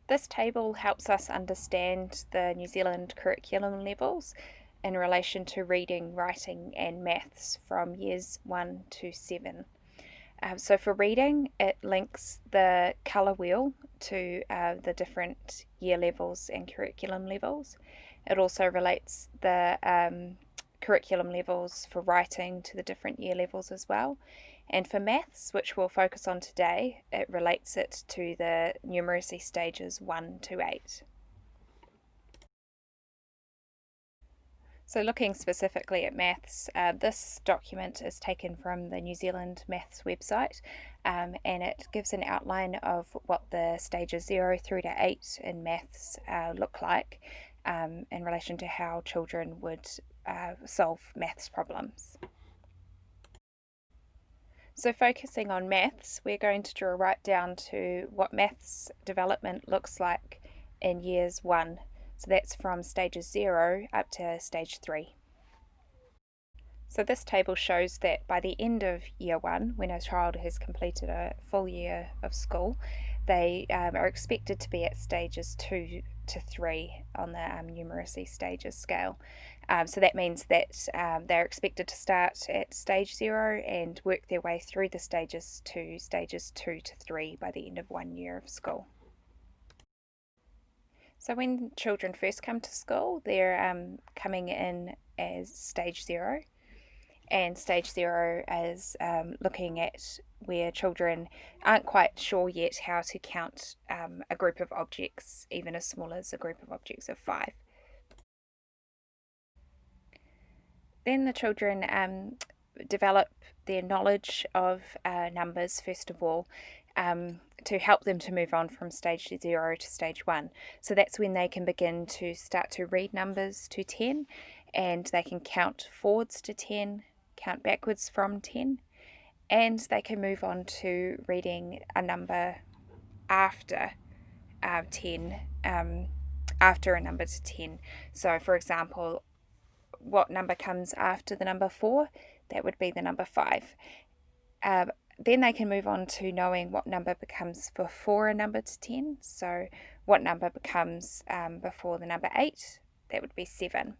This table helps us understand the New Zealand curriculum levels in relation to reading, writing, and maths from years 1 to 7. So for reading, it links the colour wheel to the different year levels and curriculum levels. It also relates the curriculum levels for writing to the different year levels as well. And for maths, which we'll focus on today, it relates it to the numeracy stages 1 to 8. So looking specifically at maths, this document is taken from the New Zealand Maths website, and it gives an outline of what the stages 0 through to 8 in maths look like in relation to how children would solve maths problems. So focusing on maths, we're going to draw right down to what maths development looks like in years 1. So that's from stages 0 up to stage 3. So this table shows that by the end of year 1, when a child has completed a full year of school, they are expected to be at stages 2 to 3 on the numeracy stages scale. So that means that they're expected to start at stage 0 and work their way through the stages to stages 2 to 3 by the end of 1 year of school. So when children first come to school, they're coming in as stage 0. And stage 0 is looking at where children aren't quite sure yet how to count a group of objects, even as small as a group of objects of 5. Then the children develop their knowledge of numbers, first of all, to help them to move on from stage 0 to stage 1. So that's when they can begin to start to read numbers to 10, and they can count forwards to 10, count backwards from 10, and they can move on to reading a number after 10, after a number to 10. So, for example, what number comes after the number 4? That would be the number 5. Then they can move on to knowing what number becomes before a number to 10. So, what number becomes before the number 8? That would be 7.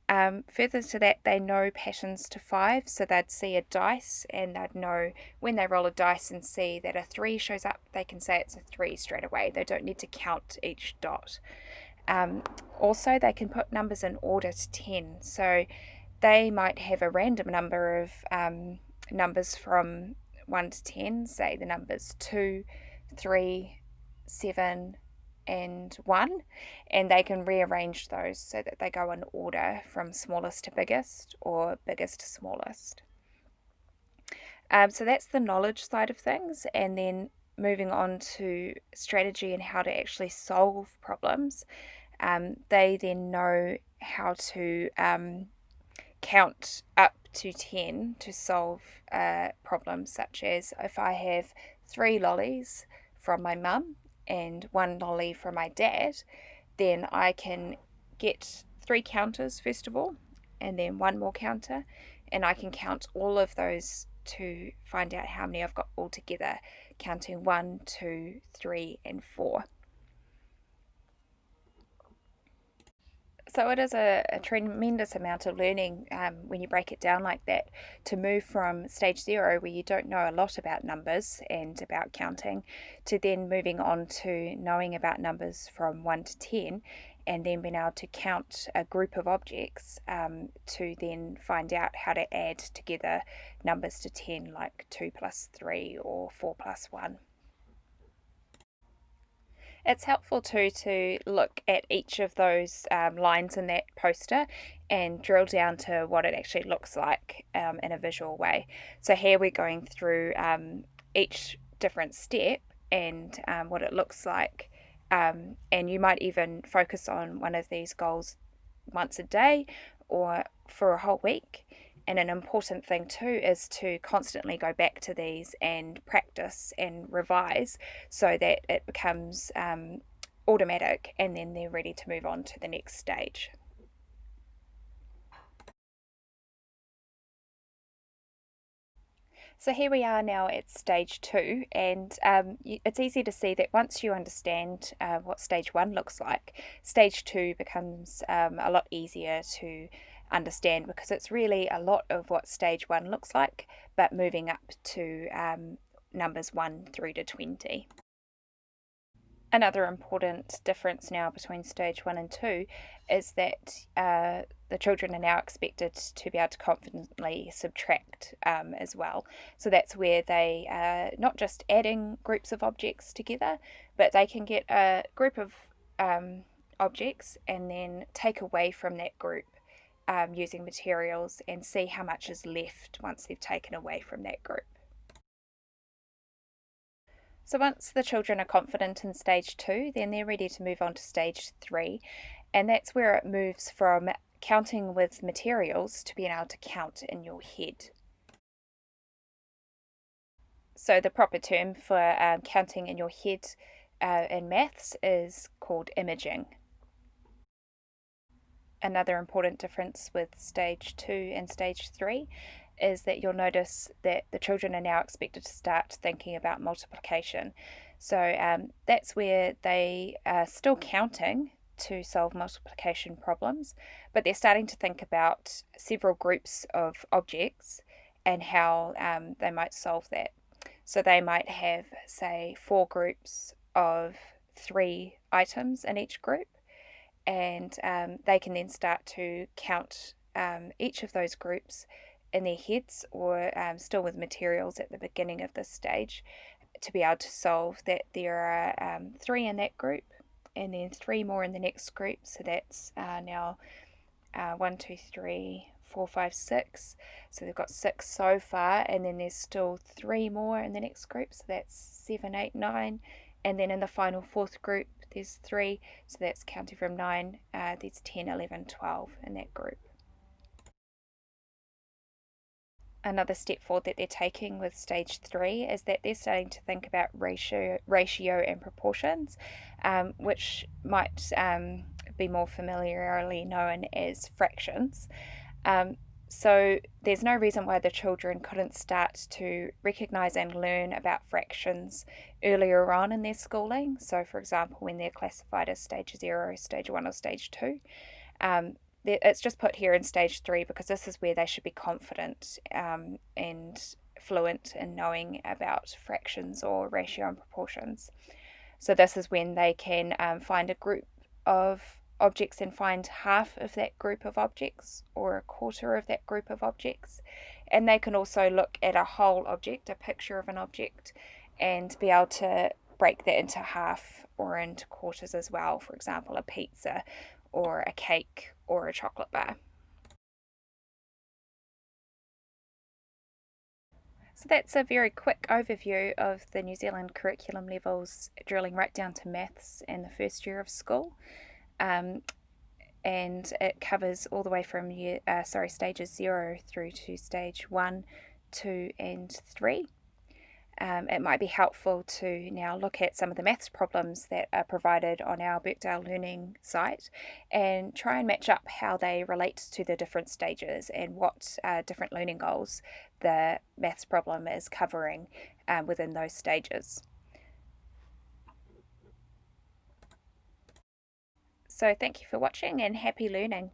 Further to that, they know patterns to 5, so they'd see a dice and they'd know when they roll a dice and see that a 3 shows up, they can say it's a 3 straight away. They don't need to count each dot. Also, they can put numbers in order to 10, so they might have a random number of numbers from 1 to 10, say the numbers 2, 3, 7, and 1, and they can rearrange those so that they go in order from smallest to biggest or biggest to smallest. So that's the knowledge side of things, and then moving on to strategy and how to actually solve problems. They then know how to count up to 10 to solve problems, such as if I have 3 lollies from my mum and 1 lolly from my dad, then I can get 3 counters first of all, and then 1 more counter, and I can count all of those to find out how many I've got all together, counting 1, 2, 3, and 4. So it is a tremendous amount of learning when you break it down like that, to move from stage 0, where you don't know a lot about numbers and about counting, to then moving on to knowing about numbers from 1 to 10, and then being able to count a group of objects to then find out how to add together numbers to 10, like 2 plus 3 or 4 plus 1. It's helpful too to look at each of those lines in that poster and drill down to what it actually looks like in a visual way. So here we're going through each different step and what it looks like. And you might even focus on one of these goals once a day or for a whole week. And an important thing too is to constantly go back to these and practice and revise so that it becomes automatic, and then they're ready to move on to the next stage. So here we are now at stage 2, and it's easy to see that once you understand what stage 1 looks like, stage 2 becomes a lot easier to understand, because it's really a lot of what stage 1 looks like, but moving up to numbers 1 through to 20. Another important difference now between stage 1 and 2 is that the children are now expected to be able to confidently subtract as well. So that's where they are not just adding groups of objects together, but they can get a group of objects and then take away from that group using materials and see how much is left once they've taken away from that group. So once the children are confident in stage 2, then they're ready to move on to stage 3, and that's where it moves from counting with materials to being able to count in your head. So the proper term for counting in your head in maths is called imaging. Another important difference with stage 2 and stage 3 is that you'll notice that the children are now expected to start thinking about multiplication. So that's where they are still counting to solve multiplication problems, but they're starting to think about several groups of objects and how they might solve that. So they might have, say, 4 groups of 3 items in each group, and they can then start to count each of those groups in their heads, or still with materials at the beginning of this stage, to be able to solve that there are 3 in that group and then 3 more in the next group. So that's now 1, 2, 3, 4, 5, 6. So they've got 6 so far, and then there's still 3 more in the next group. So that's 7, 8, 9. And then in the final 4th group, there's 3. So that's counting from 9. There's 10, 11, 12 in that group. Another step forward that they're taking with stage 3 is that they're starting to think about ratio and proportions, which might be more familiarly known as fractions. So there's no reason why the children couldn't start to recognise and learn about fractions earlier on in their schooling. So for example, when they're classified as stage 0, stage 1 or stage 2, it's just put here in stage 3 because this is where they should be confident and fluent in knowing about fractions or ratio and proportions. So this is when they can find a group of objects and find half of that group of objects or a quarter of that group of objects. And they can also look at a whole object, a picture of an object, and be able to break that into half or into quarters as well. For example, a pizza or a cake or a chocolate bar. So that's a very quick overview of the New Zealand curriculum levels, drilling right down to maths in the first year of school. And it covers all the way from stages 0 through to stage 1, 2 and 3. It might be helpful to now look at some of the maths problems that are provided on our Birkdale Learning site and try and match up how they relate to the different stages and what different learning goals the maths problem is covering within those stages. So thank you for watching and happy learning.